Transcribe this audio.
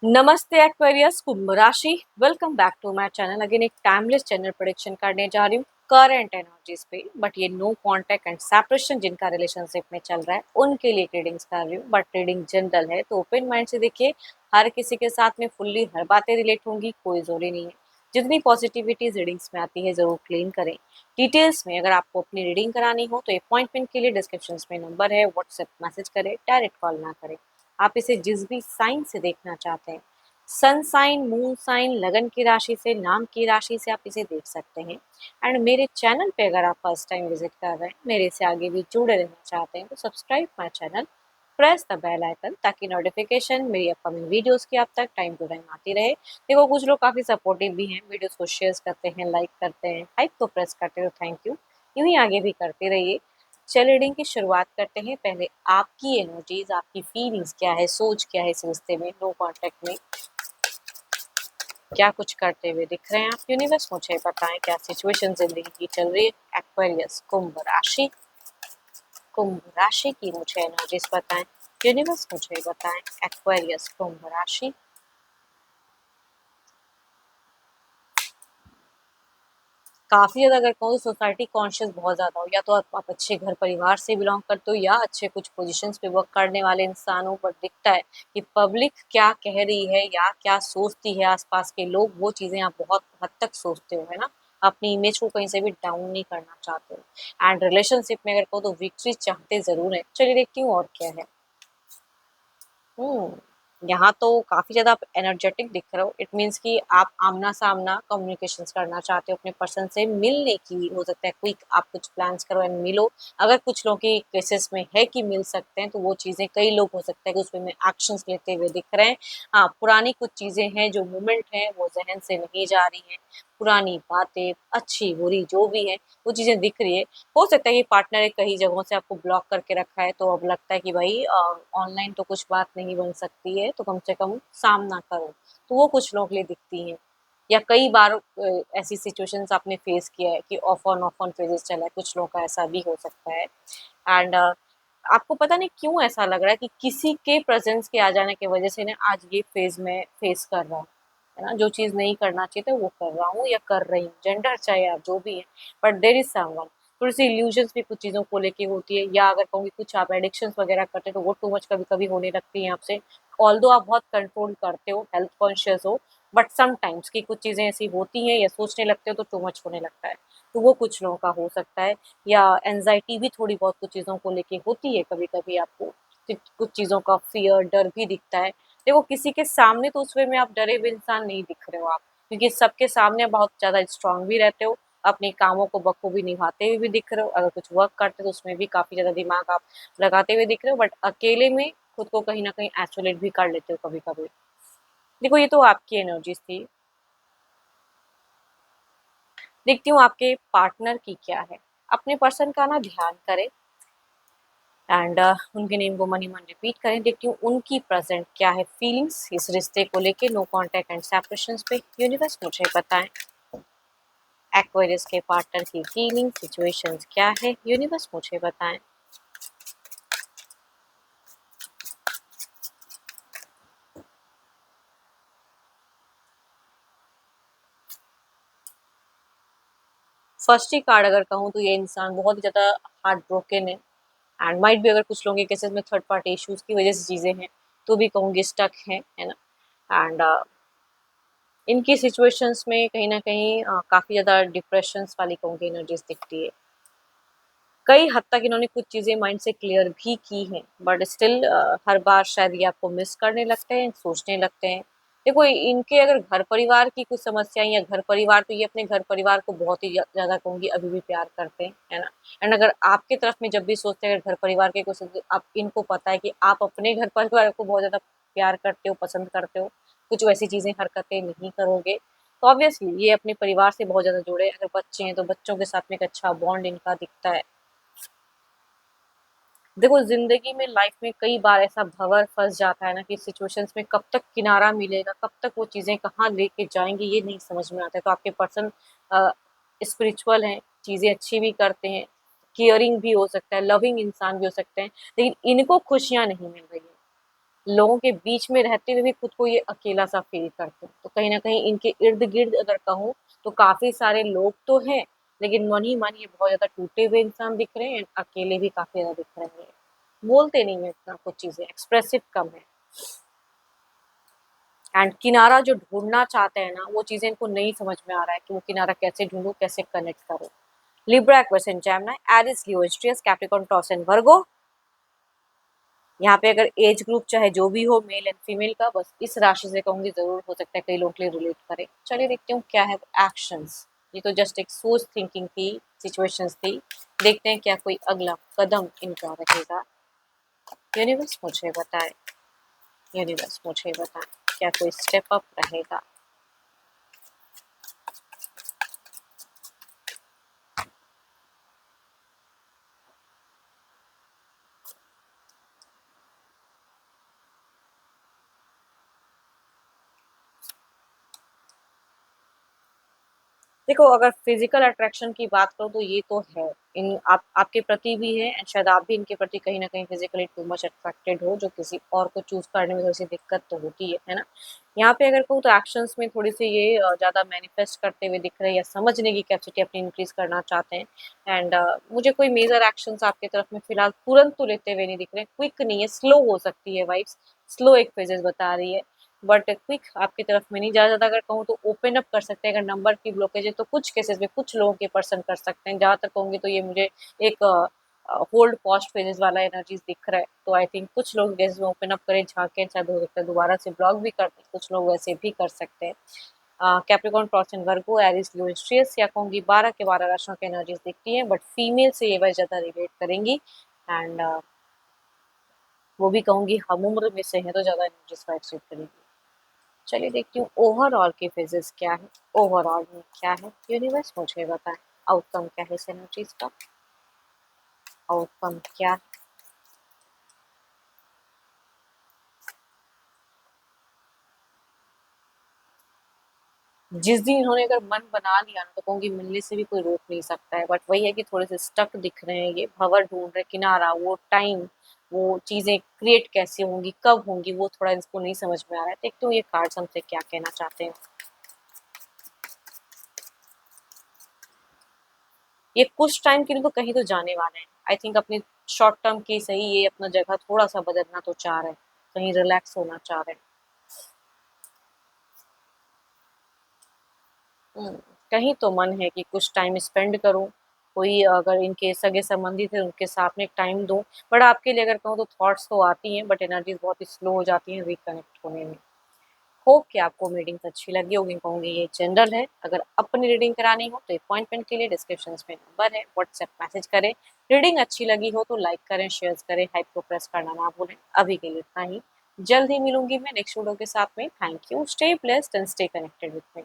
नमस्ते एक्वेरियस कुंभ राशि। Welcome back to my channel. Again एक टाइमलेस चैनल प्रेडिक्शन करने जा रही हूँ करंट एनर्जीज पे। बट ये नो कांटेक्ट एंड सेपरेशन जिनका रिलेशनशिप में चल रहा है उनके लिए रीडिंग्स कर रही हूँ। बट रीडिंग जनरल है तो ओपन माइंड से देखिए। हर किसी के साथ में फुल्ली हर बातें रिलेट होंगी, कोई जरूरी नहीं है। जितनी पॉजिटिविटी रीडिंग्स में आती है जरूर क्लेम करें। डिटेल्स में अगर आपको अपनी रीडिंग करानी हो तो अपॉइंटमेंट के लिए डिस्क्रिप्शन में नंबर है, व्हाट्सएप मैसेज करें, डायरेक्ट कॉल ना करें। आप इसे जिस भी साइन से देखना चाहते हैं, सन साइन, मून साइन, लगन की राशि से, नाम की राशि से आप इसे देख सकते हैं। एंड मेरे चैनल पे अगर आप फर्स्ट टाइम विजिट कर रहे हैं, मेरे से आगे भी जुड़े रहना चाहते हैं तो subscribe my channel, press the bell icon ताकि नोटिफिकेशन मेरी अपकमिंग वीडियोस की आप तक टाइम टू टाइम आती रहे। देखो कुछ लोग काफ़ी सपोर्टिव भी हैं, वीडियोस को शेयर करते हैं, लाइक करते हैं, हाइप को प्रेस करते हो, थैंक यू। यूँ ही आगे भी करते रहिए। चल रीडिंग की शुरुआत करते हैं। पहले आपकी एनर्जीज, आपकी फीलिंग्स क्या है, सोच क्या है इस रिश्ते में, नो कॉन्टेक्ट में क्या कुछ करते हुए दिख रहे हैं आप। यूनिवर्स मुझे बताएं क्या सिचुएशन जिंदगी की चल रही है। एक्वेरियस कुंभ राशि, कुंभ राशि की मुझे एनर्जीज बताएं। यूनिवर्स मुझे बताएं एक्वेरियस कुंभ राशि। काफ़ी ज़्यादा अगर कहूँ सोसाइटी कॉन्शियस बहुत ज़्यादा हो, या तो आप अच्छे घर परिवार से बिलोंग करते हो या अच्छे कुछ पोजीशंस पे वर्क करने वाले इंसान हो। पर दिखता है कि पब्लिक क्या कह रही है या क्या सोचती है आसपास के लोग, वो चीज़ें आप बहुत हद तक सोचते हो, है ना। अपनी इमेज को कहीं से भी डाउन नहीं करना चाहते हो। एंड रिलेशनशिप में अगर कहूँ तो विक्ट्री चाहते ज़रूर हैं। चलिए देखती हूँ और क्या है। हुँ। यहाँ तो काफ़ी ज़्यादा आप एनर्जेटिक दिख रहे हो। इट मीन्स कि आप आमना-सामना कम्युनिकेशंस करना चाहते हो अपने पर्सन से, मिलने की हो सकता है क्विक आप कुछ प्लान्स करो एंड मिलो। अगर कुछ लोगों की केसेस में है कि मिल सकते हैं, तो वो चीज़ें कई लोग हो सकता है कि उसमें एक्शंस लेते हुए दिख रहे हैं। हाँ, पुरानी कुछ चीज़ें हैं, जो मोमेंट हैं, वो ज़हन से नहीं जा रही हैं। पुरानी बातें, अच्छी-बुरी जो भी है, वो चीज़ें दिख रही है। हो सकता है कि पार्टनर ने कई जगहों से आपको ब्लॉक करके रखा है, तो अब लगता है कि भाई ऑनलाइन तो कुछ बात नहीं बन सकती है, तो कम से कम सामना करो। तो वो कुछ लोगों के लिए दिखती हैं। या कई बार ऐसी सिचुएशंस आपने फेस किया है कि ऑफ ऑन फेजेस चला है, कुछ लोगों का ऐसा भी हो सकता है। एंड आपको पता नहीं क्यों ऐसा लग रहा है कि किसी के प्रेजेंस के आ जाने की वजह से ना आज ये फेज में फेस कर रहा हूँ, है ना। जो चीज़ नहीं करना चाहिए था वो कर रहा हूँ या कर रही हूँ, जेंडर चाहे आप जो भी है। बट देयर इज समवन, थोड़ी सी इल्यूजन्स भी कुछ चीज़ों को लेके होती है, या अगर कहूँगी कुछ आप एडिक्शंस वगैरह करते हैं तो वो टू मच कभी कभी होने लगती हैं आपसे। ऑल्दो आप बहुत कंट्रोल करते हो, हेल्थ कॉन्शियस हो, बट समटाइम्स की कुछ चीज़ें ऐसी होती हैं या सोचने लगते हो तो टू मच होने लगता है। तो वो कुछ लोगों का हो सकता है। या एंजाइटी भी थोड़ी बहुत कुछ चीज़ों को लेके होती है कभी कभी आपको, कुछ चीज़ों का फियर, डर भी दिखता है। देखो किसी के सामने तो उस वे में आप डरे हुए इंसान नहीं दिख रहे हो आप, क्योंकि सबके सामने बहुत ज़्यादा स्ट्रांग भी रहते हो, अपने कामों को बखूबी निभाते हुए भी दिख रहे हो। अगर कुछ वर्क करते हो तो उसमें भी काफ़ी ज़्यादा दिमाग आप लगाते हुए दिख रहे हो, बट अकेले में खुद को कहीं न कहीं आइसोलेट भी कर लेते हो कभी-कभी। देखो ये तो आपकी एनर्जीज़ थी। देखती हूँ आपके पार्टनर की क्या है। अपने पर्सन का ना ध्यान करें एंड उनके नेम को मनी मन रिपीट करें। देखती हूँ उनकी प्रेजेंट क्या है फीलिंग्स इस रिश्ते को लेके, नो कॉन्टैक्ट एंड सेपरेशंस पे। यूनिवर्स मुझे बताएं एक्वेरियस के पार्टनर की फीलिंग सिचुएशंस क्या है। यूनिवर्स मुझे बताएं। फर्स्ट ही कार्ड अगर कहूँ तो ये इंसान बहुत ही ज़्यादा हार्ट ब्रोकन है। एंड माइट भी अगर कुछ लोगों के केसेस में थर्ड पार्टी इश्यूज की वजह से चीज़ें हैं, तो भी कहूँगी स्टक है ना। एंड इनकी सिचुएशंस में कहीं ना कहीं काफ़ी ज़्यादा डिप्रेशंस वाली कहूँगी एनर्जीज दिखती है। कई हद तक इन्होंने कुछ चीज़ें माइंड से क्लियर भी की हैं, बट स्टिल हर बार शायद ये आपको मिस करने लगते हैं, सोचने लगते हैं। देखो इनके अगर घर परिवार की कुछ समस्याएं, या घर परिवार, तो ये अपने घर परिवार को बहुत ही ज़्यादा कहूँगी अभी भी प्यार करते हैं, है ना। एंड अगर आपकी तरफ में जब भी सोचते हैं अगर घर परिवार के कुछ, आप इनको पता है कि आप अपने घर परिवार को बहुत ज़्यादा प्यार करते हो, पसंद करते हो, कुछ वैसी चीज़ें हरकतें नहीं करोगे, तो ऑब्वियसली ये अपने परिवार से बहुत ज़्यादा जुड़े। अगर बच्चे हैं तो बच्चों के साथ में एक अच्छा बॉन्ड इनका दिखता है। देखो ज़िंदगी में, लाइफ में कई बार ऐसा भंवर फँस जाता है ना कि सिचुएशंस में कब तक किनारा मिलेगा, कब तक वो चीज़ें कहाँ लेके जाएँगी ये नहीं समझ में आता है। तो आपके पर्सन अ, स्पिरिचुअल हैं, चीज़ें अच्छी भी करते हैं, केयरिंग भी हो सकता है, लविंग इंसान भी हो सकते हैं, लेकिन इनको खुशियाँ नहीं मिल रही हैं। लोगों के बीच में रहते हुए भी खुद को ये अकेला सा फील करते हैं। तो कहीं न कहीं इनके इर्द-गिर्द अगर कहूँ तो काफ़ी सारे लोग तो हैं, लेकिन मन ही मन ये बहुत ज़्यादा टूटे हुए इंसान दिख रहे हैं, अकेले भी काफ़ी ज़्यादा दिख रहे हैं। बोलते नहीं हैं इतना कुछ चीज़ें, एक्सप्रेसिव कम है। एंड किनारा जो ढूँढना चाहते हैं ना, वो चीज़ें इनको नहीं समझ में आ रहा है कि वो किनारा कैसे ढूँढूँ, कैसे कनेक्ट करूँ। Libra, Aquarius and Gemini, Aries, Leo, Sagittarius, Capricorn, Taurus and Virgo. यहाँ पे अगर एज ग्रुप चाहे जो भी हो, मेल एंड फीमेल का, बस इस राशि से कहूँगी ज़रूर हो सकता है कई लोगों के लिए रिलेट करे। चलिए देखते हूँ क्या है एक्शंस। ये तो जस्ट एक सोच थिंकिंग थी, सिचुएशंस थी। देखते हैं क्या कोई अगला कदम इनका रहेगा। यूनिवर्स मुझे बताए, यूनिवर्स मुझे बताए क्या कोई स्टेप अप रहेगा। देखो, अगर फिजिकल अट्रैक्शन की बात करूँ तो ये तो है। इन आप आपके प्रति भी है एंड शायद आप भी इनके प्रति कहीं न कहीं फिजिकली टू मच अट्रैक्टेड हो, जो किसी और को चूज़ करने में थोड़ी-सी दिक्कत तो होती है ना? यहाँ पे अगर कहूँ तो एक्शंस में थोड़ी-सी ये ज़्यादा मैनिफेस्ट करते हुए दिख रहे हैं या समझने की कैपेसिटी अपनी इंक्रीज़ करना चाहते हैं। एंड मुझे कोई मेजर एक्शंस आपकी तरफ में फिलहाल तुरंत तो लेते हुए नहीं दिख रहे हैं। क्विक नहीं है, स्लो हो सकती है वाइब्स, स्लो एक फेजेज़ बता रही है। बट क्विक आपकी तरफ में नहीं, ज़्यादा अगर कहूँ तो ओपन अप कर सकते हैं। अगर नंबर की ब्लॉकेज है तो कुछ केसेस में कुछ लोगों के पर्सन कर सकते हैं। जहाँ तक कहूँगी तो ये मुझे एक होल्ड पॉस्ट फेजेस वाला एनर्जीज दिख रहा है। तो आई थिंक कुछ लोग जैसे ओपन अप करें, झांकें, शायद हो सकता है दोबारा से ब्लॉक भी कर दें, कुछ लोग वैसे भी कर सकते हैं। Capricorn, Taurus and Virgo, Aries, Leo, Sagittarius या कहूँगी 12 के 12 राशियों की एनर्जीज दिखती हैं, बट फीमेल से ये वजह ज़्यादा रिलेट करेंगी। एंड वो भी कहूँगी हम उम्र में से हैं तो ज़्यादा एनर्जीज वाइब सूट करेंगी। चलिए देखती हूँ ओवरऑल की फिजिक्स क्या है, ओवरऑल में क्या है। यूनिवर्स मुझे बताए आउटकम क्या है इस एनर्जीज का, आउटकम क्या है। जिस दिन इन्होंने अगर मन बना लिया ना तो कहूँगी मिलने से भी कोई रोक नहीं सकता है। बट वही है कि थोड़े से स्टक दिख रहे हैं, ये भंवर ढूंढ रहे किनारा, वो टाइम, वो चीजें क्रिएट कैसे होंगी, कब होंगी, वो थोड़ा इसको नहीं समझ में आ रहा है। देखते हूँ ये कार्ड्स हमसे क्या कहना चाहते हैं। ये कुछ टाइम के लिए तो कहीं तो जाने वाले हैं। आई थिंक अपनी शॉर्ट टर्म की सही ये अपना जगह थोड़ा सा बदलना तो चाह रहे हैं, कहीं रिलैक्स होना चाह रहे हैं। हम्म, कहीं तो मन है कि कुछ टाइम स्पेंड करूं, कोई अगर इनके सगे संबंधी थे उनके साथ में टाइम दूं। बट आपके लिए अगर कहूँ तो थॉट्स तो आती हैं, बट एनर्जीज बहुत ही स्लो हो जाती हैं रिकनेक्ट होने में। होप कि आपको रीडिंग्स अच्छी लगी होगी। कहूँगी ये जनरल है, अगर अपनी रीडिंग करानी हो तो अपॉइंटमेंट के लिए डिस्क्रिप्शन में नंबर है, व्हाट्सएप मैसेज करें। रीडिंग अच्छी लगी हो तो लाइक करें, शेयर करें, हाइप को प्रेस करना ना भूलें। अभी के लिए इतना ही, जल्द ही मिलूंगी मैं नेक्स्ट वीडियो के साथ में। Thank you, stay blessed and stay connected with me.